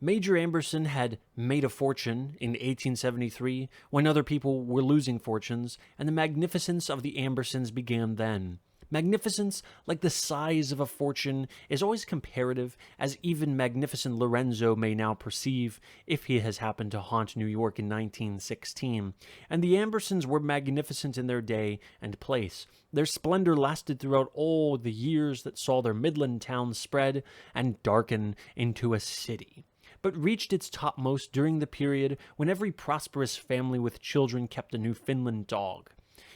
Major Amberson had made a fortune in 1873 when other people were losing fortunes, and the magnificence of the Ambersons began then. Magnificence, like the size of a fortune, is always comparative, as even magnificent Lorenzo may now perceive, if he has happened to haunt New York in 1916. And the Ambersons were magnificent in their day and place. Their splendor lasted throughout all the years that saw their Midland town spread and darken into a city, but reached its topmost during the period when every prosperous family with children kept a Newfoundland dog.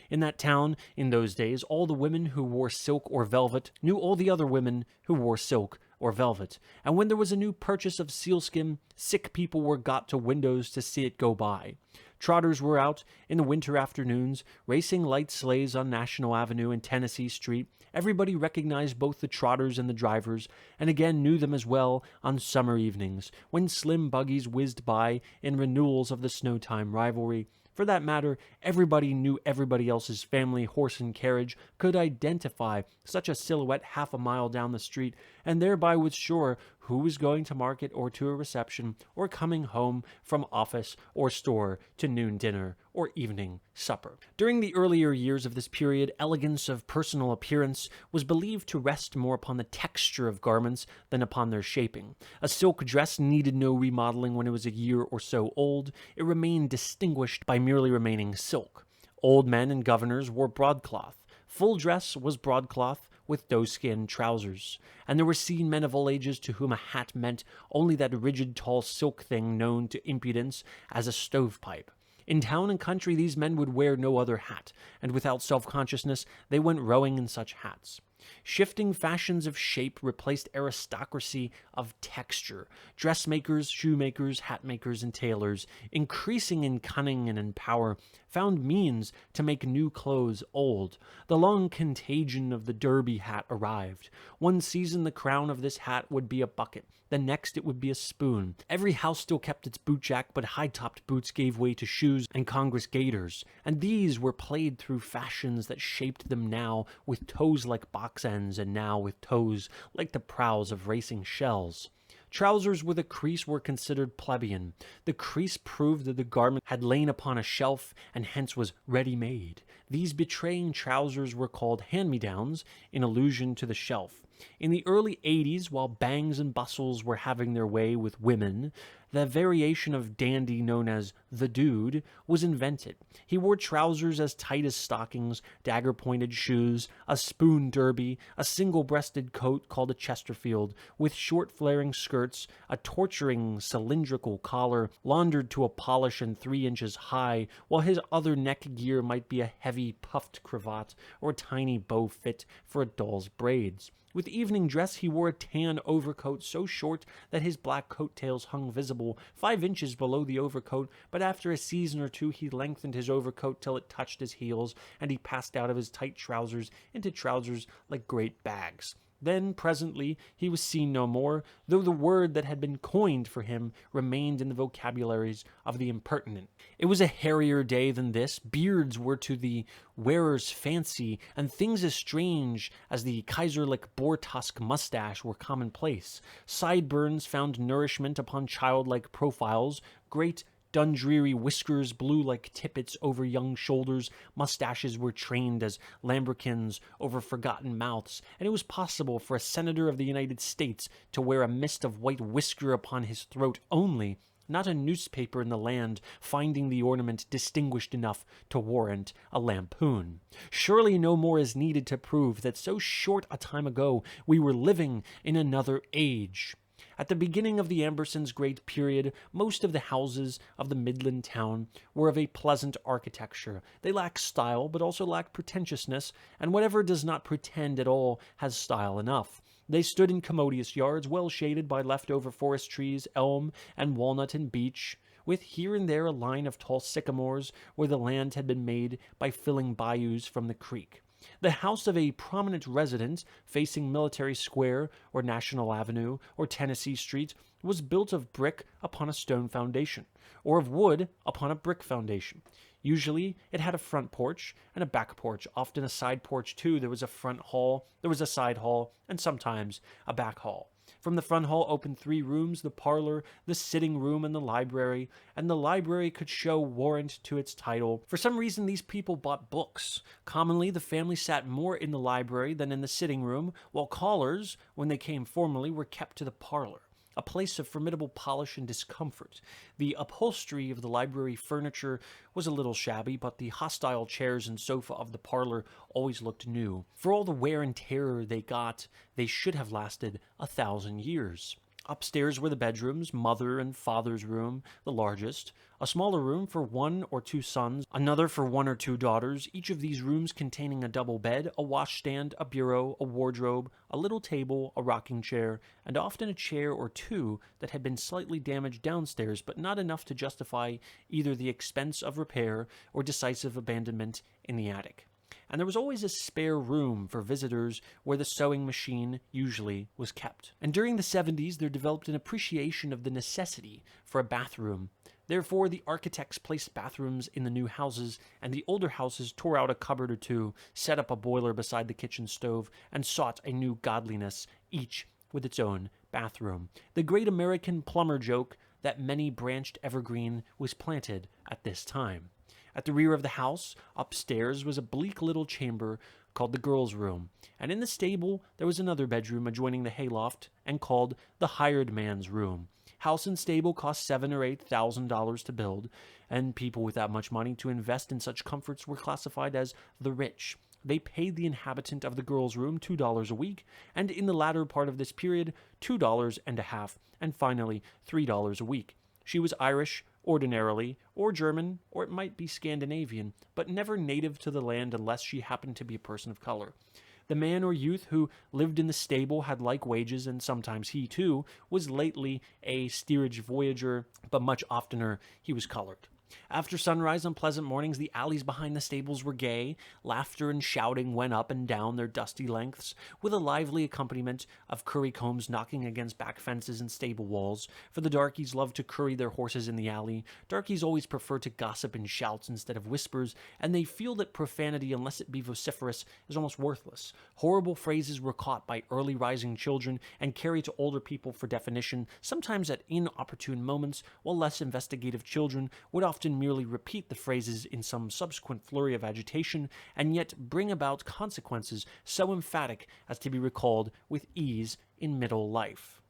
In that town, in those days, all the women who wore silk or velvet knew all the other women who wore silk or velvet, and when there was a new purchase of sealskin, sick people were got to windows to see it go by. Trotters were out in the winter afternoons, racing light sleighs on National Avenue and Tennessee Street. Everybody recognized both the trotters and the drivers, and again knew them as well on summer evenings, when slim buggies whizzed by in renewals of the snow-time rivalry. For that matter, everybody knew everybody else's family horse and carriage, could identify such a silhouette half a mile down the street, and thereby was sure who was going to market or to a reception, or coming home from office or store to noon dinner or evening supper. During the earlier years of this period, elegance of personal appearance was believed to rest more upon the texture of garments than upon their shaping. A silk dress needed no remodeling when it was a year or so old. It remained distinguished by merely remaining silk. Old men and governors wore broadcloth. Full dress was broadcloth with doeskin trousers, and there were seen men of all ages to whom a hat meant only that rigid tall silk thing known to impudence as a stovepipe. In town and country these men would wear no other hat, and without self-consciousness they went rowing in such hats. Shifting fashions of shape replaced aristocracy of texture. Dressmakers, shoemakers, hatmakers, and tailors, increasing in cunning and in power, found means to make new clothes old. The long contagion of the derby hat arrived. One season the crown of this hat would be a bucket, the next it would be a spoon. Every house still kept its bootjack, but high-topped boots gave way to shoes and Congress gaiters, and these were played through fashions that shaped them now with toes like box ends, and now with toes like the prows of racing shells. Trousers with a crease were considered plebeian. The crease proved that the garment had lain upon a shelf and hence was ready-made. These betraying trousers were called hand-me-downs in allusion to the shelf. In the early 80s, while bangs and bustles were having their way with women, the variation of dandy known as the dude was invented. He wore trousers as tight as stockings, dagger-pointed shoes, a spoon derby, a single-breasted coat called a Chesterfield, with short flaring skirts, a torturing cylindrical collar, laundered to a polish and 3 inches high, while his other neck gear might be a heavy puffed cravat or a tiny bow fit for a doll's braids. With evening dress, he wore a tan overcoat so short that his black coattails hung visible 5 inches below the overcoat, but after a season or two he lengthened his overcoat till it touched his heels, and he passed out of his tight trousers into trousers like great bags. Then, presently, he was seen no more, though the word that had been coined for him remained in the vocabularies of the impertinent. It was a hairier day than this. Beards were to the wearer's fancy, and things as strange as the Kaiserlich boar-tusk mustache were commonplace. Sideburns found nourishment upon childlike profiles. Great Dundreary whiskers blew like tippets over young shoulders, mustaches were trained as lambrequins over forgotten mouths, and it was possible for a senator of the United States to wear a mist of white whisker upon his throat only, not a newspaper in the land finding the ornament distinguished enough to warrant a lampoon. Surely no more is needed to prove that so short a time ago we were living in another age. At the beginning of the Ambersons' great period, most of the houses of the Midland town were of a pleasant architecture. They lack style, but also lack pretentiousness, and whatever does not pretend at all has style enough. They stood in commodious yards, well shaded by leftover forest trees, elm and walnut and beech, with here and there a line of tall sycamores where the land had been made by filling bayous from the creek. The house of a prominent resident facing Military Square or National Avenue or Tennessee Street was built of brick upon a stone foundation, or of wood upon a brick foundation. Usually it had a front porch and a back porch, often a side porch too. There was a front hall, there was a side hall, and sometimes a back hall. From the front hall opened 3 rooms: the parlor, the sitting room, and the library could show warrant to its title. For some reason, these people bought books. Commonly, the family sat more in the library than in the sitting room, while callers, when they came formally, were kept to the parlor, a place of formidable polish and discomfort. The upholstery of the library furniture was a little shabby, but the hostile chairs and sofa of the parlor always looked new. For all the wear and tear they got, they should have lasted 1,000 years. Upstairs were the bedrooms, mother and father's room, the largest, a smaller room for 1 or 2 sons, another for 1 or 2 daughters, each of these rooms containing a double bed, a washstand, a bureau, a wardrobe, a little table, a rocking chair, and often a chair or 2 that had been slightly damaged downstairs, but not enough to justify either the expense of repair or decisive abandonment in the attic. And there was always a spare room for visitors where the sewing machine usually was kept. And during the 70s, there developed an appreciation of the necessity for a bathroom. Therefore, the architects placed bathrooms in the new houses, and the older houses tore out a cupboard or 2, set up a boiler beside the kitchen stove, and sought a new godliness, each with its own bathroom. The great American plumber joke that many branched evergreen was planted at this time. At the rear of the house, upstairs, was a bleak little chamber called the girls' room, and in the stable there was another bedroom adjoining the hayloft and called the hired man's room. House and stable cost $7,000 or $8,000 to build, and people with that much money to invest in such comforts were classified as the rich. They paid the inhabitant of the girls' room $2 a week, and in the latter part of this period, $2.50, and finally $3 a week. She was Irish, ordinarily, or German, or it might be Scandinavian, but never native to the land unless she happened to be a person of color. The man or youth who lived in the stable had like wages, and sometimes he, too, was lately a steerage voyager, but much oftener he was colored. After sunrise on pleasant mornings, the alleys behind the stables were gay. Laughter and shouting went up and down their dusty lengths, with a lively accompaniment of currycombs knocking against back fences and stable walls, for the darkies loved to curry their horses in the alley. Darkies always prefer to gossip in shouts instead of whispers, and they feel that profanity, unless it be vociferous, is almost worthless. Horrible phrases were caught by early rising children and carried to older people for definition, sometimes at inopportune moments, while less investigative children would often merely repeat the phrases in some subsequent flurry of agitation, and yet bring about consequences so emphatic as to be recalled with ease in middle life.